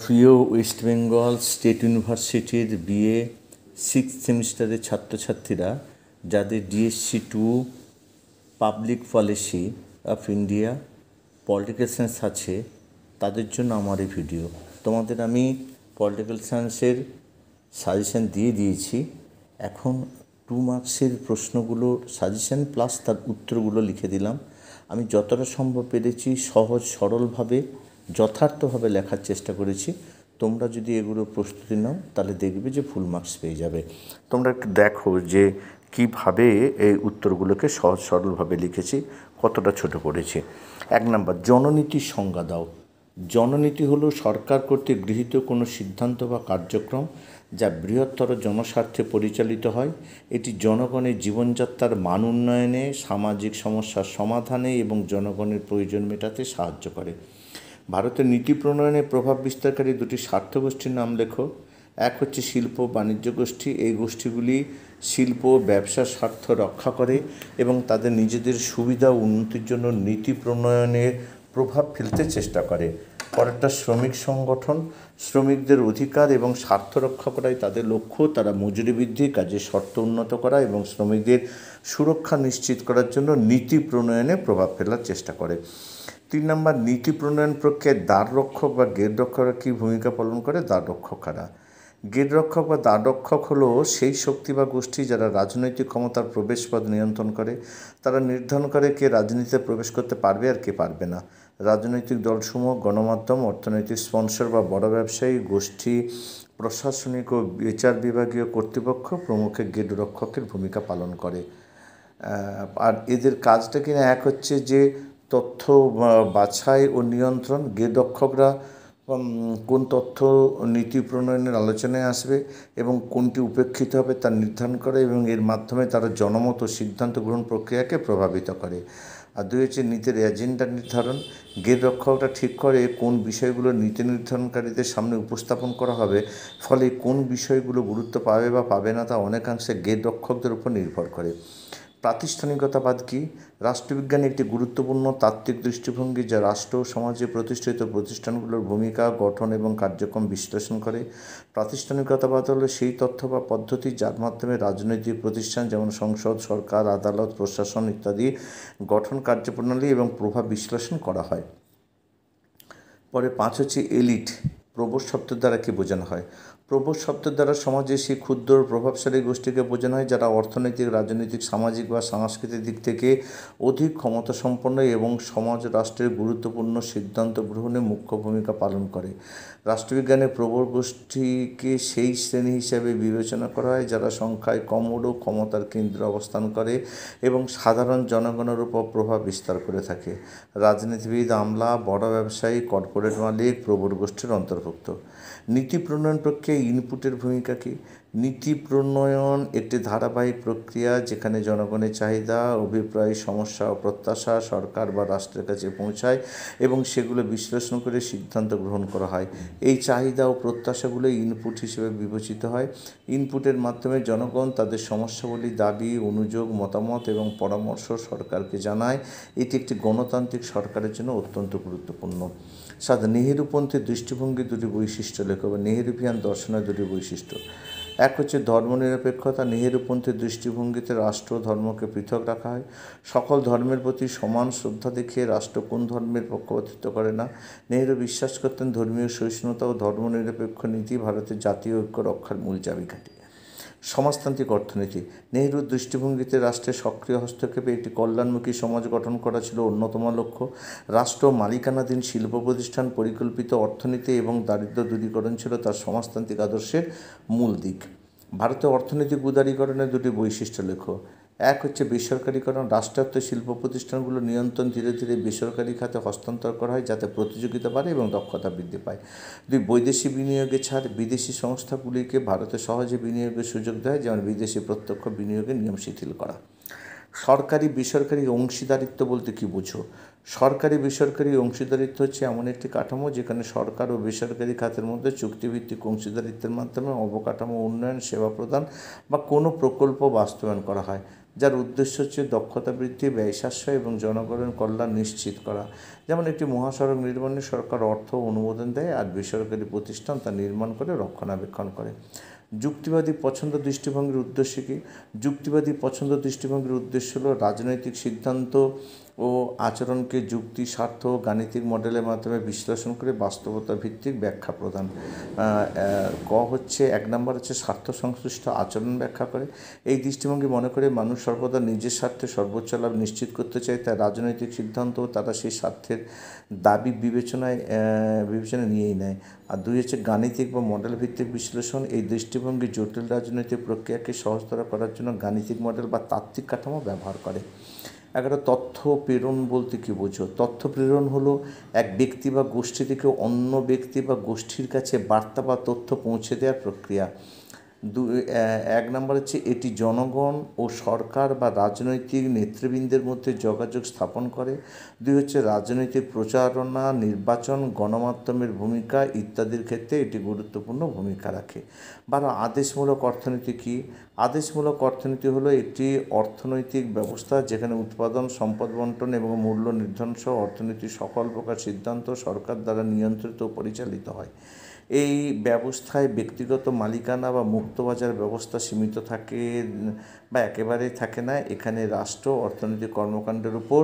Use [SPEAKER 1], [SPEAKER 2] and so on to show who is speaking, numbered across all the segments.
[SPEAKER 1] প্রিয় West Bengal state ইউনিভার্সিটির BA six সেমিস্টারের ছাত্রছাত্রীরা যাদের DSC to public policy of India political science আছে তাদের জন্য আমার এই ভিডিও। তোমাদের আমি পলিটিক্যাল সায়েন্সের সাজেশান দিয়ে দিয়েছি। এখন 2 মার্কসের প্রশ্নগুলোর সাজেশান প্লাস তার উত্তরগুলো লিখে দিলাম। আমি যতটা সম্ভব পেরেছি সহজ সরলভাবে যথার্থভাবে লেখার চেষ্টা করেছি। তোমরা যদি এগুলো প্রস্তুতি নাও তাহলে দেখবে যে ফুল মার্কস পেয়ে যাবে। তোমরা একটু দেখো যে কীভাবে এই উত্তরগুলোকে সহজ সরলভাবে লিখেছি, কতটা ছোট করেছি। 1 নম্বর, জননীতির সংজ্ঞা দাও। জননীতি হলো সরকার কর্তৃক গৃহীত কোনো সিদ্ধান্ত বা কার্যক্রম যা বৃহত্তর জনস্বার্থে পরিচালিত হয়। এটি জনগণের জীবনযাত্রার মান উন্নয়নে, সামাজিক সমস্যার সমাধানে এবং জনগণের প্রয়োজন মেটাতে সাহায্য করে। ভারতের নীতি প্রণয়নে প্রভাব বিস্তারকারী 2টি স্বার্থগোষ্ঠীর নাম লেখো। এক হচ্ছে শিল্প বাণিজ্য গোষ্ঠী। এই গোষ্ঠীগুলি শিল্প ব্যবসার স্বার্থ রক্ষা করে এবং তাদের নিজেদের সুবিধা ও উন্নতির জন্য নীতি প্রণয়নে প্রভাব ফেলতে চেষ্টা করে। পরেরটা শ্রমিক সংগঠন। শ্রমিকদের অধিকার এবং স্বার্থ রক্ষা করাই তাদের লক্ষ্য। তারা মজুরি বৃদ্ধি, কাজের শর্ত উন্নত করা এবং শ্রমিকদের সুরক্ষা নিশ্চিত করার জন্য নীতি প্রণয়নে প্রভাব ফেলার চেষ্টা করে। 3 নম্বর, নীতি প্রণয়ন প্রক্রিয়ায় দ্বাররক্ষক বা গেটরক্ষকরা কী ভূমিকা পালন করে? দ্বাররক্ষকরা গেটরক্ষক বা দ্বাররক্ষক হলো সেই শক্তি বা গোষ্ঠী যারা রাজনৈতিক ক্ষমতার প্রবেশপথ নিয়ন্ত্রণ করে। তারা নির্ধারণ করে কে রাজনীতিতে প্রবেশ করতে পারবে আর কে পারবে না। রাজনৈতিক দলসমূহ, গণমাধ্যম, অর্থনৈতিক স্পন্সর বা বড় ব্যবসায়ী গোষ্ঠী, প্রশাসনিক ও বিচার বিভাগীয় কর্তৃপক্ষ প্রমুখের গেটরক্ষকের ভূমিকা পালন করে। আর এদের কাজটা কিনা এক হচ্ছে যে তথ্য বাছাই ও নিয়ন্ত্রণ। গেটরক্ষকরা কোন তথ্য নীতি প্রণয়নের আলোচনায় আসবে এবং কোনটি উপেক্ষিত হবে তা নির্ধারণ করে এবং এর মাধ্যমে তারা জনমত ও সিদ্ধান্ত গ্রহণ প্রক্রিয়াকে প্রভাবিত করে। আর 2 হচ্ছে নীতির এজেন্ডা নির্ধারণ। গেটরক্ষকরা ঠিক করে কোন বিষয়গুলো নীতি নির্ধারণকারীদের সামনে উপস্থাপন করা হবে, ফলে কোন বিষয়গুলো গুরুত্ব পাবে বা পাবে না তা অনেকাংশে গেটরক্ষকদের উপর নির্ভর করে। প্রাতিষ্ঠানিকতাবাদ কি? রাষ্ট্রবিজ্ঞান একটি গুরুত্বপূর্ণ তাত্ত্বিক দৃষ্টিভঙ্গি যা রাষ্ট্র ও সমাজে প্রতিষ্ঠিত প্রতিষ্ঠানগুলোর ভূমিকা, গঠন এবং কার্যক্রম বিশ্লেষণ করে। প্রাতিষ্ঠানিকতাবাদ হলো সেই তথ্য বা পদ্ধতি যার মাধ্যমে রাজনৈতিক প্রতিষ্ঠান যেমন সংসদ, সরকার, আদালত, প্রশাসন ইত্যাদি গঠন, কার্যপ্রণালী এবং প্রভাব বিশ্লেষণ করা হয়। পরে 5 হচ্ছে এলিট। প্রবর শব্দের দ্বারা কী বোঝানো হয়? প্রবর শব্দের দ্বারা সমাজে সেই ক্ষুদ্র প্রভাবশালী গোষ্ঠীকে বোঝানো হয় যারা অর্থনৈতিক, রাজনৈতিক, সামাজিক বা সাংস্কৃতিক দিক থেকে অধিক ক্ষমতাসম্পন্ন এবং সমাজ রাষ্ট্রের গুরুত্বপূর্ণ সিদ্ধান্ত গ্রহণে মুখ্য ভূমিকা পালন করে। রাষ্ট্রবিজ্ঞানে প্রবর গোষ্ঠীকে সেই শ্রেণী হিসাবে বিবেচনা করা হয় যারা সংখ্যায় কম হলেও ক্ষমতার কেন্দ্রে অবস্থান করে এবং সাধারণ জনগণের উপর প্রভাব বিস্তার করে থাকে। রাজনীতিবিদ, আমলা, বড় ব্যবসায়ী, কর্পোরেট মালিক প্রবর গোষ্ঠীর অন্তর্ভুক্ত। নীতি প্রণয়ন প্রক্রিয়ায় ইনপুটের ভূমিকা কী? নীতি প্রণয়ন একটি ধারাবাহিক প্রক্রিয়া যেখানে জনগণের চাহিদা, অভিপ্রায়, সমস্যা ও প্রত্যাশা সরকার বা রাষ্ট্রের কাছে পৌঁছায় এবং সেগুলো বিশ্লেষণ করে সিদ্ধান্ত গ্রহণ করা হয়। এই চাহিদা ও প্রত্যাশাগুলো ইনপুট হিসেবে বিবেচিত হয়। ইনপুটের মাধ্যমে জনগণ তাদের সমস্যাবলী, দাবি, অনুযোগ, মতামত এবং পরামর্শ সরকারকে জানায়। এটি একটি গণতান্ত্রিক সরকারের জন্য অত্যন্ত গুরুত্বপূর্ণ। নেহেরুপন্থী দৃষ্টিভঙ্গি 2টি বৈশিষ্ট্য লেখো বা নেহেরুভিয়ান দর্শনের 2টি বৈশিষ্ট্য। এক হচ্ছে ধর্মনিরপেক্ষতা। নেহেরুপন্থী দৃষ্টিভঙ্গিতে রাষ্ট্র ও ধর্মকে পৃথক রাখা হয়। সকল ধর্মের প্রতি সমান শ্রদ্ধা দেখিয়ে রাষ্ট্র কোন ধর্মের পক্ষপাতিত্ব করে না। নেহেরু বিশ্বাস করতেন ধর্মীয় সহিষ্ণুতা ও ধর্মনিরপেক্ষ নীতি ভারতের জাতীয় ঐক্য রক্ষার মূল চাবিকাঠি। সমাজতান্ত্রিক অর্থনীতি। নেহেরুর দৃষ্টিভঙ্গিতে রাষ্ট্রের সক্রিয় হস্তক্ষেপে একটি কল্যাণমুখী সমাজ গঠন করা ছিল অন্যতম লক্ষ্য। রাষ্ট্র মালিকানাধীন শিল্প প্রতিষ্ঠান, পরিকল্পিত অর্থনীতি এবং দারিদ্র্য দূরীকরণ ছিল তার সমাজতান্ত্রিক আদর্শের মূল দিক। ভারতের অর্থনৈতিক উদারীকরণের 2টি বৈশিষ্ট্য লেখো। এক হচ্ছে বেসরকারীকরণ। রাষ্ট্রায়ত্ত শিল্প প্রতিষ্ঠানগুলোর নিয়ন্ত্রণ ধীরে ধীরে বেসরকারি খাতে হস্তান্তর করা হয় যাতে প্রতিযোগিতা বাড়ে এবং দক্ষতা বৃদ্ধি পায়। 2, বৈদেশি বিনিয়োগে ছাড়। বিদেশি সংস্থাগুলিকে ভারতে সহজে বিনিয়োগের সুযোগ দেয়, যেমন বিদেশি প্রত্যক্ষ বিনিয়োগের নিয়ম শিথিল করা। সরকারি বেসরকারি অংশীদারিত্ব বলতে কী বোঝো? সরকারি বেসরকারি অংশীদারিত্ব হচ্ছে এমন একটি কাঠামো যেখানে সরকার ও বেসরকারি খাতের মধ্যে চুক্তিভিত্তিক অংশীদারিত্বের মাধ্যমে অবকাঠামো উন্নয়ন, সেবা প্রদান বা কোনো প্রকল্প বাস্তবায়ন করা হয়, যার উদ্দেশ্য হচ্ছে দক্ষতা বৃদ্ধি, ব্যয় সাশ্রয় এবং জনগণের কল্যাণ নিশ্চিত করা। যেমন একটি মহাসড়ক নির্মাণে সরকার অর্থ অনুমোদন দেয় আর বেসরকারি প্রতিষ্ঠান তা নির্মাণ করে রক্ষণাবেক্ষণ করে। যুক্তিবাদী পছন্দ দৃষ্টিভঙ্গির উদ্দেশ্য কী? যুক্তিবাদী পছন্দ দৃষ্টিভঙ্গির উদ্দেশ্য হলো রাজনৈতিক সিদ্ধান্ত ও আচরণকে যুক্তি, স্বার্থ ও গাণিতিক মডেলের মাধ্যমে বিশ্লেষণ করে বাস্তবতা ভিত্তিক ব্যাখ্যা প্রদান। এক নম্বর হচ্ছে স্বার্থ সংশ্লিষ্ট আচরণ ব্যাখ্যা করে। এই দৃষ্টিভঙ্গি মনে করে মানুষ সর্বদা নিজের স্বার্থে সর্বোচ্চ লাভ নিশ্চিত করতে চায়, তাই রাজনৈতিক সিদ্ধান্ত তারা সেই স্বার্থের দাবি বিবেচনায় নিয়েই নেয়। আর দুই হচ্ছে গাণিতিক বা মডেল ভিত্তিক বিশ্লেষণ। এই দৃষ্টিভঙ্গি জটিল রাজনৈতিক প্রক্রিয়াকে সহজতর করার জন্য গাণিতিক মডেল বা তাত্ত্বিক কাঠামো ব্যবহার করে। তথ্য প্রেরণ বলতে কী বোঝো? তথ্য প্রেরণ হলো এক ব্যক্তি বা গোষ্ঠী থেকে অন্য ব্যক্তি বা গোষ্ঠীর কাছে বার্তা বা তথ্য পৌঁছে দেওয়ার প্রক্রিয়া। এক নম্বর হচ্ছে এটি জনগণ ও সরকার বা রাজনৈতিক নেতৃবৃন্দের মধ্যে যোগাযোগ স্থাপন করে। দুই হচ্ছে রাজনৈতিক প্রচারণা, নির্বাচন, গণমাধ্যমের ভূমিকা ইত্যাদির ক্ষেত্রে এটি গুরুত্বপূর্ণ ভূমিকা রাখে। আদেশমূলক অর্থনীতি কী? আদেশমূলক অর্থনীতি হলো একটি অর্থনৈতিক ব্যবস্থা যেখানে উৎপাদন, সম্পদ বন্টন এবং মূল্য নির্ধারণ সহ অর্থনীতির সকল প্রকার সিদ্ধান্ত সরকার দ্বারা নিয়ন্ত্রিত ও পরিচালিত হয়। এই ব্যবস্থায় ব্যক্তিগত মালিকানা বা মুক্তবাজার ব্যবস্থা সীমিত থাকে বা একেবারেই থাকে না। এখানে রাষ্ট্র অর্থনৈতিক কর্মকাণ্ডের উপর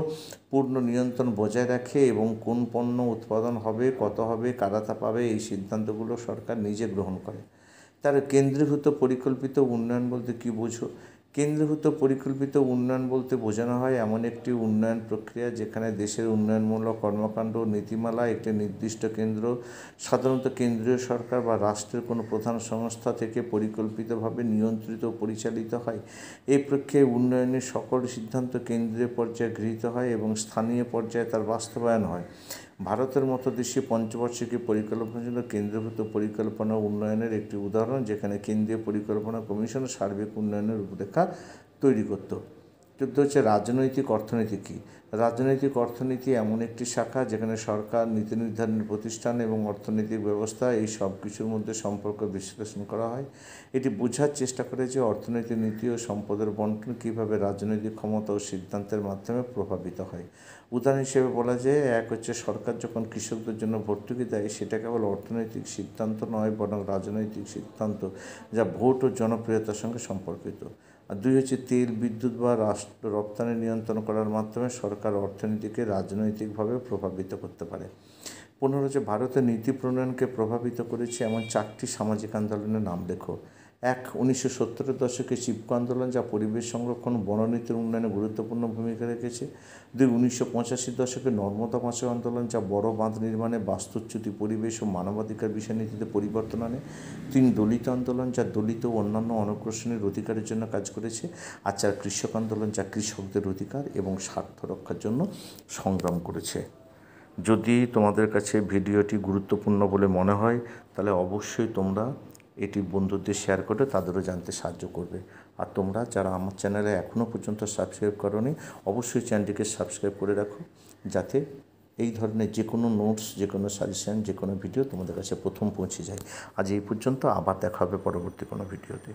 [SPEAKER 1] পূর্ণ নিয়ন্ত্রণ বজায় রাখে এবং কোন পণ্য উৎপাদন হবে, কত হবে, কারা তা পাবে, এই সিদ্ধান্তগুলো সরকার নিজে গ্রহণ করে। তার কেন্দ্রীভূত পরিকল্পিত উন্নয়ন বলতে কী বোঝো? কেন্দ্রীভূত পরিকল্পিত উন্নয়ন বলতে বোঝানো হয় এমন একটি উন্নয়ন প্রক্রিয়া যেখানে দেশের উন্নয়নমূলক কর্মকাণ্ড নীতিমালা একটি নির্দিষ্ট কেন্দ্র, সাধারণত কেন্দ্রীয় সরকার বা রাষ্ট্রের কোনো প্রধান সংস্থা থেকে পরিকল্পিতভাবে নিয়ন্ত্রিত ও পরিচালিত হয়। এই প্রক্রিয়ায় উন্নয়নের সকল সিদ্ধান্ত কেন্দ্রীয় পর্যায়ে গৃহীত হয় এবং স্থানীয় পর্যায়ে তার বাস্তবায়ন হয়। ভারতের মতো দেশে পঞ্চবার্ষিকী পরিকল্পনার জন্য কেন্দ্রীভূত পরিকল্পনা উন্নয়নের একটি উদাহরণ, যেখানে কেন্দ্রীয় পরিকল্পনা কমিশন সার্বিক উন্নয়নের রূপরেখা তৈরি করত। চতুর্থ হচ্ছে রাজনৈতিক অর্থনীতি কী? রাজনৈতিক অর্থনীতি এমন একটি শাখা যেখানে সরকার, নীতি নির্ধারণী প্রতিষ্ঠান এবং অর্থনৈতিক ব্যবস্থা এই সব কিছুর মধ্যে সম্পর্ক বিশ্লেষণ করা হয়। এটি বোঝার চেষ্টা করে যে অর্থনৈতিক নীতি ও সম্পদের বন্টন কীভাবে রাজনৈতিক ক্ষমতা ও সিদ্ধান্তের মাধ্যমে প্রভাবিত হয়। উদাহরণ হিসেবে বলা যায়, এক হচ্ছে সরকার যখন কৃষকদের জন্য ভর্তুকি দেয় সেটা কেবল অর্থনৈতিক সিদ্ধান্ত নয় বরং রাজনৈতিক সিদ্ধান্ত যা ভোট ও জনপ্রিয়তার সঙ্গে সম্পর্কিত। আর দুই হচ্ছে তেল, বিদ্যুৎ বা রপ্তানি নিয়ন্ত্রণ করার মাধ্যমে সরকার অর্থনীতিকে রাজনৈতিকভাবে প্রভাবিত করতে পারে। 15 হচ্ছে ভারতের নীতি প্রণয়নকে প্রভাবিত করেছে এমন 4টি সামাজিক আন্দোলনের নাম লেখো। 1, 1970-এর দশকে চিপকো আন্দোলন যা পরিবেশ সংরক্ষণ, বননীতির উন্নয়নে গুরুত্বপূর্ণ ভূমিকা রেখেছে। 2, 1985-এর দশকে নর্মদা বাঁচাও আন্দোলন যা বড় বাঁধ নির্মাণে বাস্তুচ্যুতি, পরিবেশ ও মানবাধিকার বিষয়নীতিতে পরিবর্তন আনে। 3, দলিত আন্দোলন যা দলিত ও অন্যান্য অনগ্রসরের অধিকারের জন্য কাজ করেছে। আর 4, কৃষক আন্দোলন যা কৃষকদের অধিকার এবং স্বার্থ রক্ষার জন্য সংগ্রাম করেছে। যদি তোমাদের কাছে ভিডিওটি গুরুত্বপূর্ণ বলে মনে হয় তাহলে অবশ্যই তোমরা এটি বন্ধুদের শেয়ার করে তাদেরও জানতে সাহায্য করবে। আর তোমরা যারা আমার চ্যানেলে এখনও পর্যন্ত সাবস্ক্রাইব করোনি অবশ্যই চ্যানেলটিকে সাবস্ক্রাইব করে রাখো, যাতে এই ধরনের যে কোনো নোটস, যে কোনো সাজেশন, যে কোনো ভিডিও তোমাদের কাছে প্রথম পৌঁছে যায়। আজ এই পর্যন্ত, আবার দেখা হবে পরবর্তী কোনো ভিডিওতে।